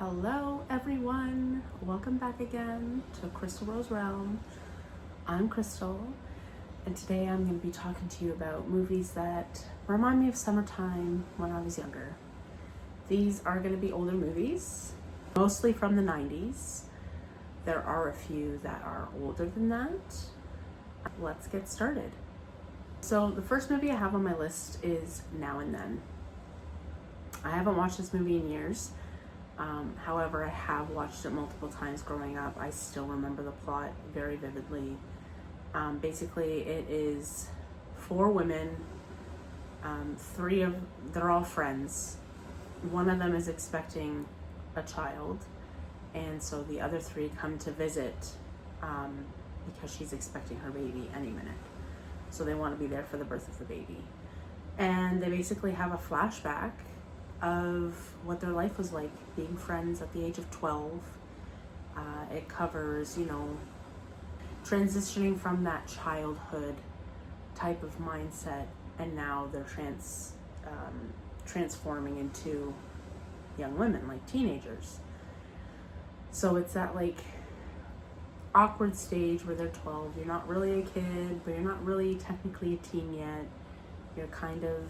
Hello everyone, welcome back again to Crystal Rose Realm. I'm Crystal, and today I'm going to be talking to you about movies that remind me of summertime when I was younger. These are going to be older movies, mostly from the 90s. There are a few that are older than that. Let's get started. So the first movie I have on my list is Now and Then. I haven't watched this movie in years. However, I have watched it multiple times growing up. I still remember the plot very vividly. Basically, it is four women. They're all friends. One of them is expecting a child, and so the other three come to visit because she's expecting her baby any minute. So they want to be there for the birth of the baby. And they basically have a flashback of what their life was like being friends at the age of 12. It covers, transitioning from that childhood type of mindset, and now they're transforming into young women, like teenagers. So it's that awkward stage where they're 12. You're not really a kid, but you're not really technically a teen yet. You're kind of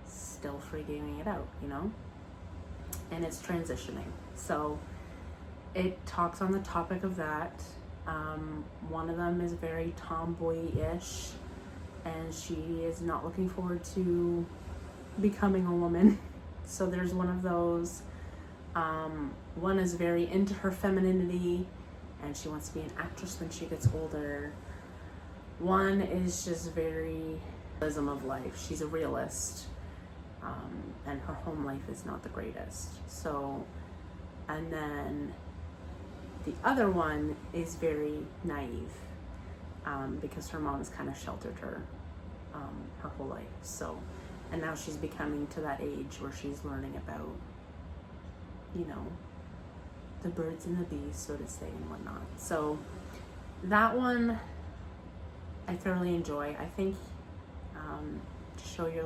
still figuring it out, and it's transitioning. So it talks on the topic of that. One of them is very tomboy-ish, and she is not looking forward to becoming a woman. So there's one of those. One is very into her femininity, and she wants to be an actress when she gets older. One is just very realism of life. She's a realist. And her home life is not the greatest. So, and then the other one is very naive, because her mom has kind of sheltered her her whole life. So, and now she's becoming to that age where she's learning about, the birds and the bees, so to say, and whatnot. So that one I thoroughly enjoy. I think to show your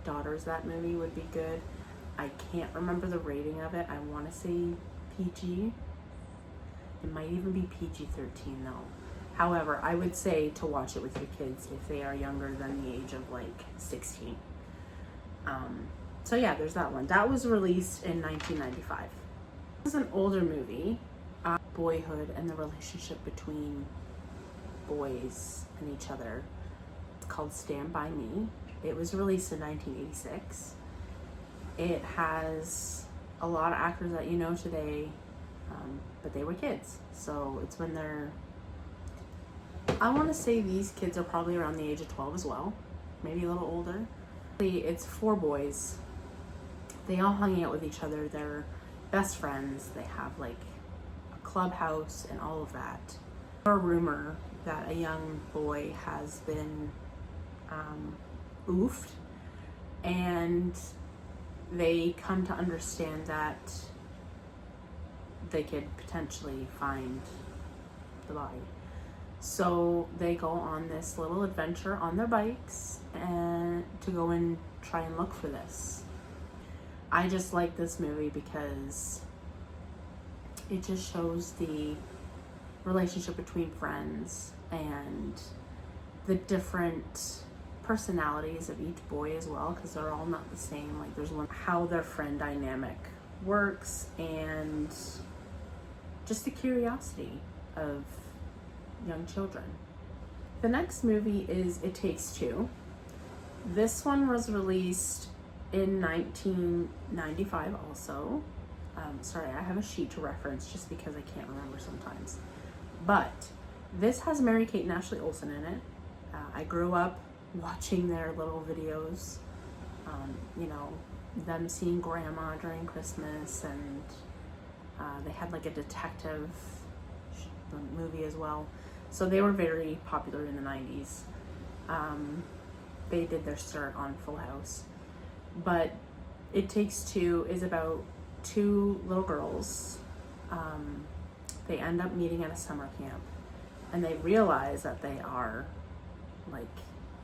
daughters that movie would be good. I can't remember the rating of it. I want to say PG. It might even be PG-13 though. However, I would say to watch it with your kids if they are younger than the age of 16. So yeah, there's that one. That was released in 1995. This is an older movie. Boyhood and the relationship between boys and each other. It's called Stand By Me. It was released in 1986. It has a lot of actors that you know today, but they were kids. So it's when I want to say these kids are probably around the age of 12 as well, maybe a little older. It's four boys. They all hung out with each other. They're best friends. They have a clubhouse and all of that. There's a rumor that a young boy has been oofed, and they come to understand that they could potentially find the body. So they go on this little adventure on their bikes and to go and try and look for this. I just like this movie because it just shows the relationship between friends and the different personalities of each boy as well, because they're all not the same. There's one how their friend dynamic works, and just the curiosity of young children. The next movie is It Takes Two. This one was released in 1995 also. Sorry, I have a sheet to reference just because I can't remember sometimes. But this has Mary-Kate and Ashley Olsen in it. I grew up watching their little videos, them seeing grandma during Christmas, and they had a detective movie as well. So they were very popular in the 90s. They did their start on Full House. But It Takes Two is about two little girls. They end up meeting at a summer camp, and they realize that they are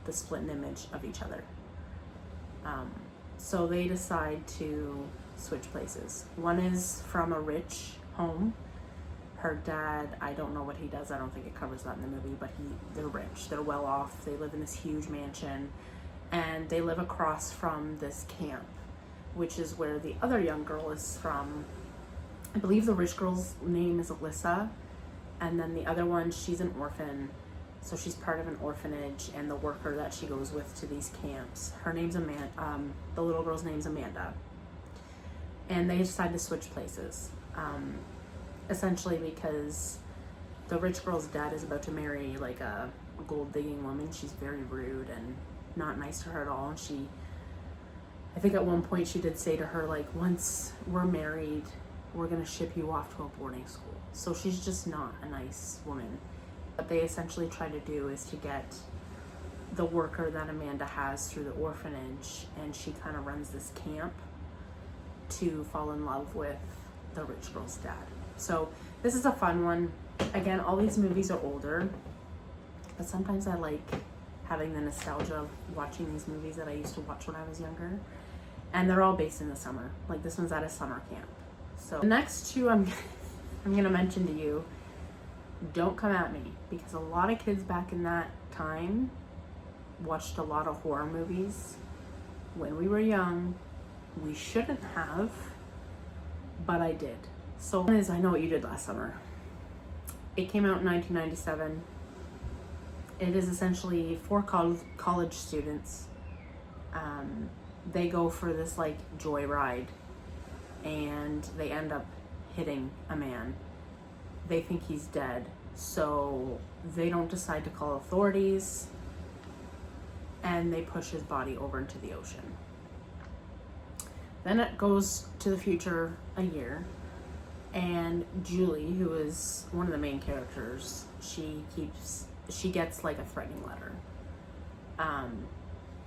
the split image of each other. So they decide to switch places. One is from a rich home. Her dad, I don't know what he does. I don't think it covers that in the movie, but they're rich. They're well off. They live in this huge mansion, and they live across from this camp, which is where the other young girl is from. I believe the rich girl's name is Alyssa, and then the other one, she's an orphan. So she's part of an orphanage, and the worker that she goes with to these camps, her name's Amanda. The little girl's name's Amanda. And they decide to switch places. Essentially because the rich girl's dad is about to marry like a gold digging woman. She's very rude and not nice to her at all. And I think at one point she did say to her, like, once we're married, we're gonna ship you off to a boarding school. So she's just not a nice woman. What they essentially try to do is to get the worker that Amanda has through the orphanage, and she kind of runs this camp, to fall in love with the rich girl's dad. So this is a fun one. Again, all these movies are older, but sometimes I like having the nostalgia of watching these movies that I used to watch when I was younger. And they're all based in the summer. Like this one's at a summer camp. So the next two I'm gonna mention to you, don't come at me, because a lot of kids back in that time watched a lot of horror movies when we were young. We shouldn't have, but I did. So one is I Know What You Did Last Summer. It came out in 1997. It is essentially for college students. They go for this like joyride, and they end up hitting a man. They think he's dead, so they don't decide to call authorities, and they push his body over into the ocean. Then it goes to the future a year, and Julie, who is one of the main characters, she gets like a threatening letter.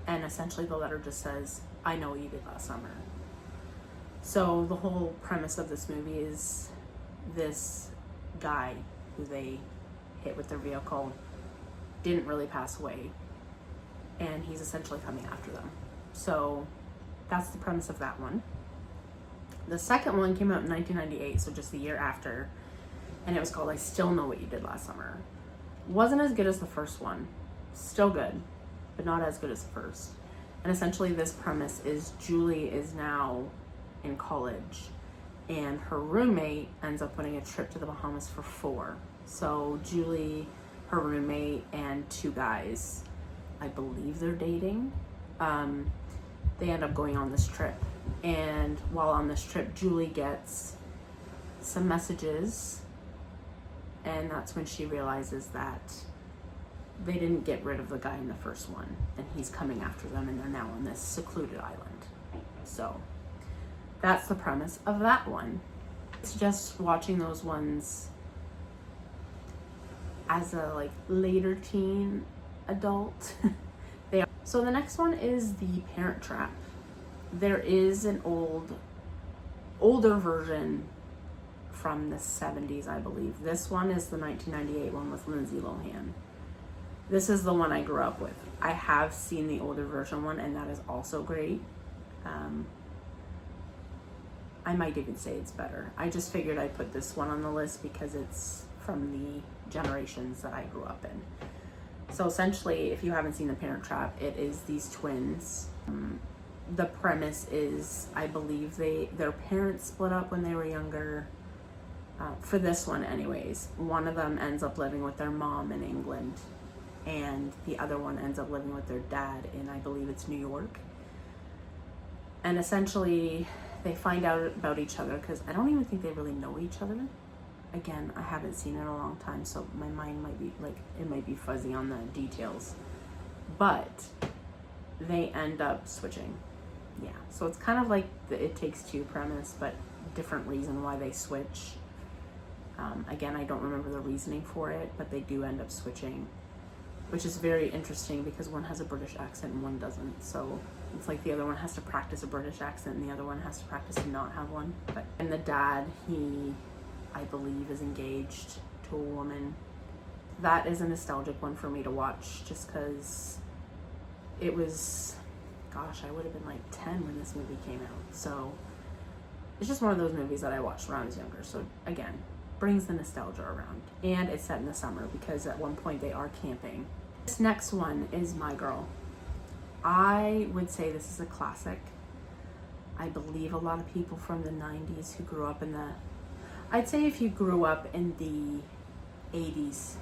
And essentially the letter just says, I know what you did last summer. So the whole premise of this movie is this guy who they hit with their vehicle didn't really pass away, and he's essentially coming after them. So that's the premise of that one. The second one came out in 1998, so just the year after, and it was called I Still Know What You Did Last Summer. Wasn't as good as the first one. Still good, but not as good as the first. And essentially this premise is Julie is now in college, and her roommate ends up winning a trip to the Bahamas for 4. So Julie, her roommate, and 2 guys, I believe they're dating, they end up going on this trip. And while on this trip, Julie gets some messages, and that's when she realizes that they didn't get rid of the guy in the first one, and he's coming after them, and they're now on this secluded island. So that's the premise of that one. It's just watching those ones as a like later teen adult. So the next one is The Parent Trap. There is an older version from the 70s, I believe. This one is the 1998 one with Lindsay Lohan. This is the one I grew up with. I have seen the older version one, and that is also great. I might even say it's better. I just figured I'd put this one on the list because it's from the generations that I grew up in. So essentially, if you haven't seen The Parent Trap, it is these twins. The premise is, I believe their parents split up when they were younger. For this one anyways, one of them ends up living with their mom in England, and the other one ends up living with their dad in, I believe it's New York. And essentially, they find out about each other because I don't even think they really know each other. Again, I haven't seen it in a long time, so my mind might be like, it might be fuzzy on the details. But they end up switching. Yeah, so it's kind of like the It Takes Two premise, but different reason why they switch. Again, I don't remember the reasoning for it, but they do end up switching, which is very interesting because one has a British accent and one doesn't. So it's like the other one has to practice a British accent and the other one has to practice to not have one. And the dad, he, I believe, is engaged to a woman. That is a nostalgic one for me to watch just because it was, gosh, I would have been like 10 when this movie came out. So it's just one of those movies that I watched when I was younger. So again, brings the nostalgia around. And it's set in the summer because at one point they are camping. This next one is My Girl. I would say this is a classic. I believe a lot of people from the 90s who grew up in the, I'd say if you grew up in the 80s